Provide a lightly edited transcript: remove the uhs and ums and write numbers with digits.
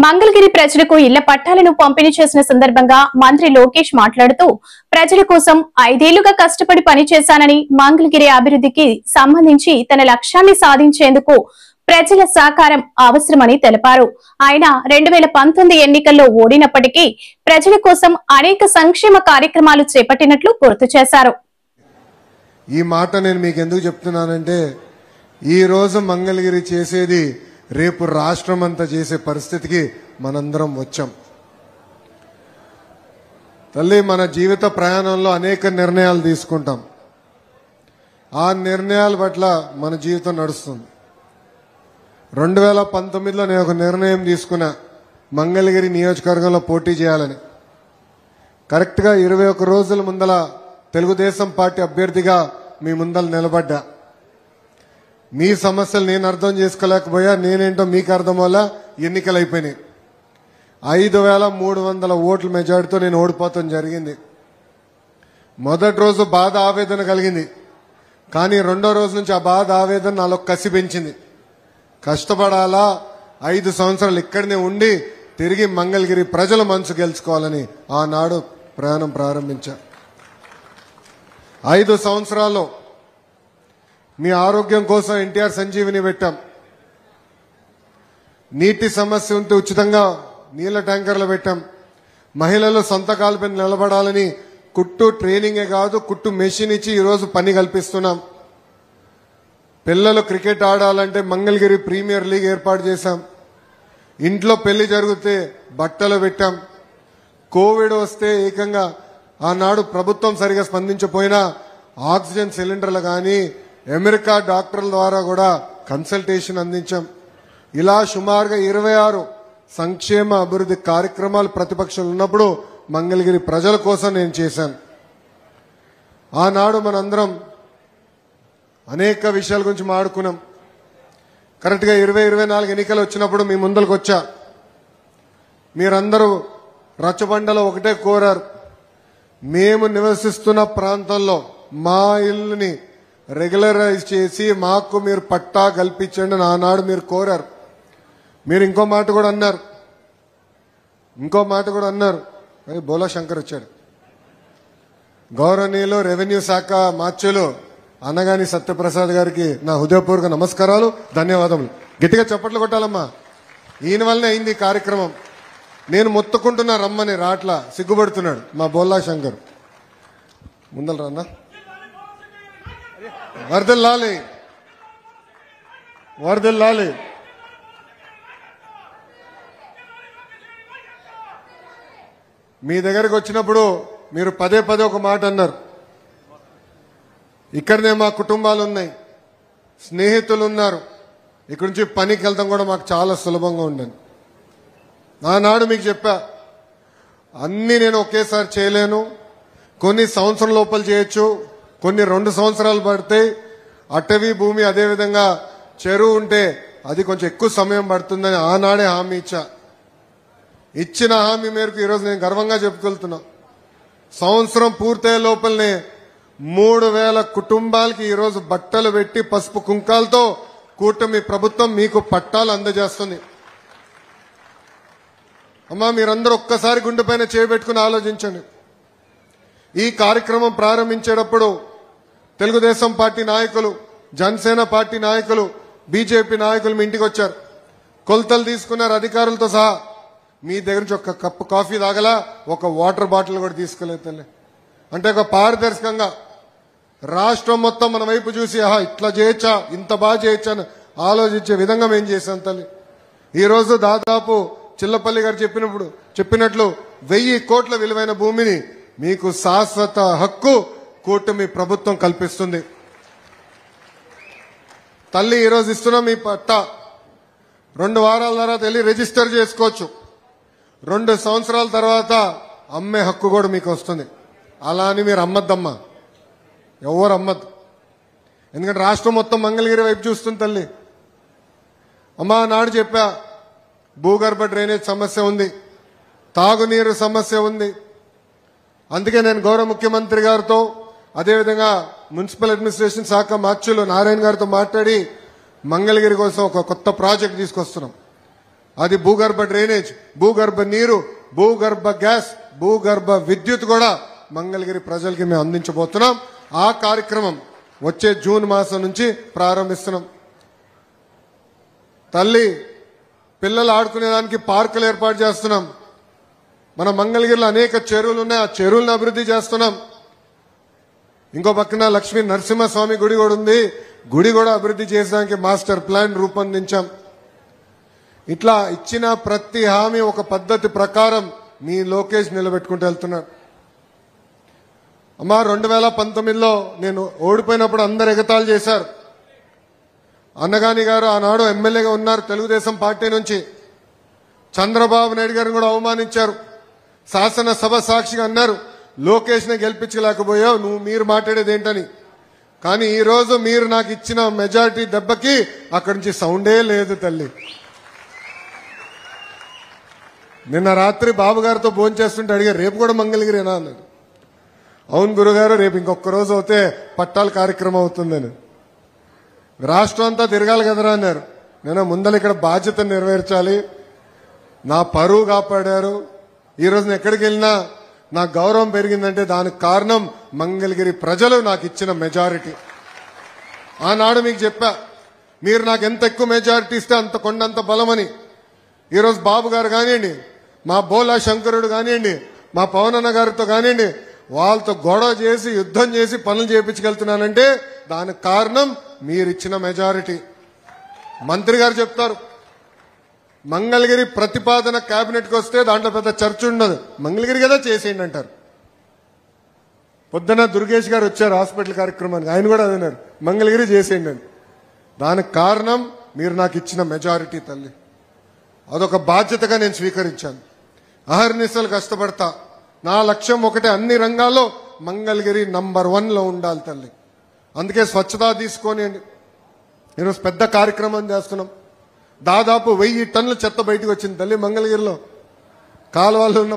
మంగళగిరి ప్రజలకు ఇళ్ల పట్టాలను పంపిణీ చేసిన సందర్భంగా మంత్రి లోకేష్ మాట్లాడుతూ ప్రజల కోసం 5 ఏళ్లుగా కష్టపడి పనిచేశానని, మంగళగిరి అభివృద్ధికి సంబంధించి తన లక్ష్యాన్ని సాధించేందుకు ప్రజల సహకారం అవసరమని తెలిపారు. ఆయన 2019 ఎన్నికల్లో ఓడినప్పటికీ ప్రజల కోసం అనేక సంక్షేమ కార్యక్రమాలు చేపట్టినట్లు గుర్తు చేశారు. ఈ మాట నేను మీకు ఎందుకు చెప్తున్నానంటే, ఈ రోజు మంగళగిరి చేసేది రేపు రాష్ట్రం అంతా చేసే పరిస్థితికి మనందరం వచ్చాం. తల్లి, మన జీవిత ప్రయాణంలో అనేక నిర్ణయాలు తీసుకుంటాం. ఆ నిర్ణయాల పట్ల మన జీవితం నడుస్తుంది. 2019లో నేను ఒక నిర్ణయం తీసుకున్నా, మంగళగిరి నియోజకవర్గంలో పోటీ చేయాలని. కరెక్ట్గా 21 రోజుల ముందల తెలుగుదేశం పార్టీ అభ్యర్థిగా మీ ముందల నిలబడ్డా. మీ సమస్యలు నేను అర్థం చేసుకోలేకపోయా, నేనేంటో మీకు అర్థం వల్ల ఎన్నికలు అయిపోయినాయి. 5300 ఓట్ల మెజార్టీతో నేను ఓడిపోతాం జరిగింది. మొదటి రోజు బాధ ఆవేదన కలిగింది, కానీ రెండో రోజు నుంచి ఆ బాధ ఆవేదన నాలో కసి పెంచింది. కష్టపడాలా, 5 సంవత్సరాలు ఇక్కడనే ఉండి తిరిగి మంగళగిరి ప్రజల మనసు గెలుచుకోవాలని ఆనాడు ప్రయాణం ప్రారంభించా. 5 సంవత్సరాల్లో మీ ఆరోగ్యం కోసం ఎన్టీఆర్ సంజీవిని పెట్టాం. నీటి సమస్య ఉంటే ఉచితంగా నీళ్ల ట్యాంకర్లు పెట్టాం. మహిళలు సొంత కాలుపై నిలబడాలని కుట్టు ట్రైనింగే కాదు, కుట్టు మెషిన్ ఇచ్చి ఈరోజు పని కల్పిస్తున్నాం. పిల్లలు క్రికెట్ ఆడాలంటే మంగళగిరి ప్రీమియర్ లీగ్ ఏర్పాటు చేశాం. ఇంట్లో పెళ్లి జరిగితే బట్టలు పెట్టాం. కోవిడ్ వస్తే ఏకంగా ఆనాడు ప్రభుత్వం సరిగా స్పందించపోయినా ఆక్సిజన్ సిలిండర్లు కానీ అమెరికా డాక్టర్ల ద్వారా కూడా కన్సల్టేషన్ అందించాం. ఇలా సుమారుగా 26 సంక్షేమ అభివృద్ధి కార్యక్రమాలు ప్రతిపక్షంలో ఉన్నప్పుడు మంగళగిరి ప్రజల కోసం నేను చేశాను. ఆనాడు మనందరం అనేక విషయాల గురించి మాట్లాడుకున్నాం. కరెక్ట్గా 2024 ఎన్నికలు వచ్చినప్పుడు మీ ముందరకు వచ్చా. మీరందరూ రచ్చబండలో ఒకటే కోరారు, మేము నివసిస్తున్న ప్రాంతంలో మా ఇల్లుని రెగ్యులరైజ్ చేసి మాకు మీరు పట్టా కల్పించండి అని ఆనాడు మీరు కోరారు. మీరు ఇంకో మాట కూడా అన్నారు. బోలా శంకర్ వచ్చాడు. గౌరవనీయులు రెవెన్యూ శాఖ మార్చులు అనగాని సత్యప్రసాద్ గారికి నా హృదయపూర్వక నమస్కారాలు, ధన్యవాదములు. గట్టిగా చప్పట్లు కొట్టాలమ్మా. ఈయన వల్లనే అయింది ఈ కార్యక్రమం. నేను మొత్తుకుంటున్నా రమ్మని రాట్లా, సిగ్గుపడుతున్నాడు మా బోలా శంకర్. ముందల రాన్నా, వర్దిల్లాలి. మీ దగ్గరకు వచ్చినప్పుడు మీరు పదే ఒక మాట అన్నారు, ఇక్కడనే మా కుటుంబాలు ఉన్నాయి, స్నేహితులు ఉన్నారు, ఇక్కడి నుంచి పనికి వెళ్తాం కూడా మాకు చాలా సులభంగా ఉండను. ఆనాడు మీకు చెప్పా, అన్ని నేను ఒకేసారి చేయలేను, కొన్ని సంవత్సరం లోపల చేయొచ్చు, కొన్ని 2 సంవత్సరాలు పడితే. అటవీ భూమి అదేవిధంగా చెరువు ఉంటే అది కొంచెం ఎక్కువ సమయం పడుతుందని ఆనాడే హామీ ఇచ్చా. ఇచ్చిన హామీ మేరకు ఈరోజు నేను గర్వంగా చెప్పుకెళ్తున్నా, సంవత్సరం పూర్తయ్యే లోపలనే 3000 కుటుంబాలకి ఈరోజు బట్టలు పెట్టి పసుపు కుంకాలతో కూటమి ప్రభుత్వం మీకు పట్టాలు అందజేస్తుంది. అమ్మా, మీరందరూ ఒక్కసారి గుండెపైన చేయబెట్టుకుని ఆలోచించండి. ఈ కార్యక్రమం ప్రారంభించేటప్పుడు తెలుగుదేశం పార్టీ నాయకులు, జనసేన పార్టీ నాయకులు, బీజేపీ నాయకులు మీ ఇంటికి వచ్చారు, కొలతలు తీసుకున్నారు అధికారులతో సహా. మీ దగ్గర నుంచి ఒక కప్పు కాఫీ తాగలా, ఒక వాటర్ బాటిల్ కూడా తీసుకోలేదు తల్లి. అంటే ఒక పారదర్శకంగా రాష్ట్రం మొత్తం మన వైపు చూసి ఇట్లా చేయొచ్చా, ఇంత బాగా చేయొచ్చా అని ఆలోచించే విధంగా మేము చేశాం తల్లి. ఈరోజు దాదాపు చిల్లపల్లి గారు చెప్పినట్లు 1000 కోట్ల విలువైన భూమిని మీకు శాశ్వత హక్కు కూటమి ప్రభుత్వం కల్పిస్తుంది. తల్లి, ఈరోజు ఇస్తున్నాం మీ పట్టా. 2 వారాల తర్వాత వెళ్ళి రిజిస్టర్ చేసుకోవచ్చు. 2 సంవత్సరాల తర్వాత అమ్మే హక్కు కూడా మీకు వస్తుంది. అలా అని మీరు అమ్మద్దమ్మా, ఎవరు అమ్మద్దు. ఎందుకంటే రాష్ట్రం మొత్తం మంగళగిరి వైపు చూస్తుంది తల్లి. అమ్మా, నాడు చెప్పా, భూగర్భ డ్రైనేజ్ సమస్య ఉంది, తాగునీరు సమస్య ఉంది. అందుకే నేను గౌరవ ముఖ్యమంత్రి గారితో అదేవిధంగా మున్సిపల్ అడ్మినిస్ట్రేషన్ శాఖ మార్చులు నారాయణ గారితో మాట్లాడి మంగళగిరి కోసం ఒక కొత్త ప్రాజెక్ట్ తీసుకొస్తున్నాం. అది భూగర్భ డ్రైనేజ్, భూగర్భ నీరు, భూగర్భ గ్యాస్, భూగర్భ విద్యుత్ కూడా మంగళగిరి ప్రజలకి మేము అందించబోతున్నాం. ఆ కార్యక్రమం వచ్చే జూన్ మాసం నుంచి ప్రారంభిస్తున్నాం. తల్లి పిల్లలు ఆడుకునేదానికి పార్కులు ఏర్పాటు చేస్తున్నాం. మన మంగళగిరిలో అనేక చెరువులు ఉన్నాయి, ఆ చెరువులను అభివృద్ధి చేస్తున్నాం. ఇంకో పక్కన లక్ష్మీ నరసింహస్వామి గుడి కూడా ఉంది, గుడి కూడా అభివృద్ధి చేయడానికి మాస్టర్ ప్లాన్ రూపొందించాం. ఇట్లా ఇచ్చిన ప్రతి హామీ ఒక పద్ధతి ప్రకారం మీ లోకేష్ నిలబెట్టుకుంటూ వెళ్తున్నాడు. అమ్మా 2019లో నేను ఓడిపోయినప్పుడు అందరు ఎగతాళి చేశారు. అన్నగాని గారు ఆనాడు ఎమ్మెల్యేగా ఉన్నారు తెలుగుదేశం పార్టీ నుంచి. చంద్రబాబు నాయుడు గారిని కూడా అవమానించారు. శాసనసభ సాక్షిగా అన్నారు, లోకేష్ని గెలిపించలేకపోయావు, మీరు మాట్లాడేది ఏంటని. కానీ ఈ రోజు మీరు నాకు ఇచ్చిన మెజారిటీ దెబ్బకి అక్కడి నుంచి సౌండే లేదు తల్లి. నిన్న రాత్రి బాబు గారితో భోంచేస్తుంటే అడిగారు, రేపు కూడా మంగళగిరేనా అన్నారు. అవును గురుగారు, రేపు ఇంకొక రోజు అవుతే పట్టాల కార్యక్రమం అవుతుందని. రాష్ట్రం అంతా తిరగాలి కదరా అన్నారు. నేను ముందర ఇక్కడ బాధ్యతను నెరవేర్చాలి, నా పరువు కాపాడారు. ఈ రోజు ఎక్కడికి వెళ్ళినా నా గౌరవం పెరిగిందంటే దానికి కారణం మంగళగిరి ప్రజలు నాకు ఇచ్చిన మెజారిటీ. ఆనాడు మీకు చెప్పా, మీరు నాకు ఎంత ఎక్కువ మెజారిటీ ఇస్తే అంత కొండంత బలమని. ఈరోజు బాబు గారు కానివ్వండి, మా బోలా శంకరుడు కానివ్వండి, మా పవనన్న గారితో కానివ్వండి, వాళ్ళతో గొడవ చేసి యుద్ధం చేసి పనులు చేయించగలుగుతున్నానంటే దానికి కారణం మీరిచ్చిన మెజారిటీ. మంత్రి గారు చెప్తారు, మంగళగిరి ప్రతిపాదన కేబినెట్కి వస్తే దాంట్లో పెద్ద చర్చ ఉండదు, మంగళగిరి కదా చేసేయండి అంటారు. పొద్దున దుర్గేష్ గారు వచ్చారు హాస్పిటల్ కార్యక్రమానికి, ఆయన కూడా అన్నారు మంగళగిరి చేసేయండి అని. దానికి కారణం మీరు నాకు ఇచ్చిన మెజారిటీ తల్లి. అదొక బాధ్యతగా నేను స్వీకరించాను. అహర్నిశలు కష్టపడతా. నా లక్ష్యం ఒకటే, అన్ని రంగాల్లో మంగళగిరి నంబర్ 1లో ఉండాలి తల్లి. అందుకే స్వచ్ఛత తీసుకొని ఈరోజు పెద్ద కార్యక్రమం చేస్తున్నాం. దాదాపు 1000 టన్నుల చెత్త బయటకు వచ్చింది తల్లి మంగళగిరిలో. కాలువల్లో ఉన్న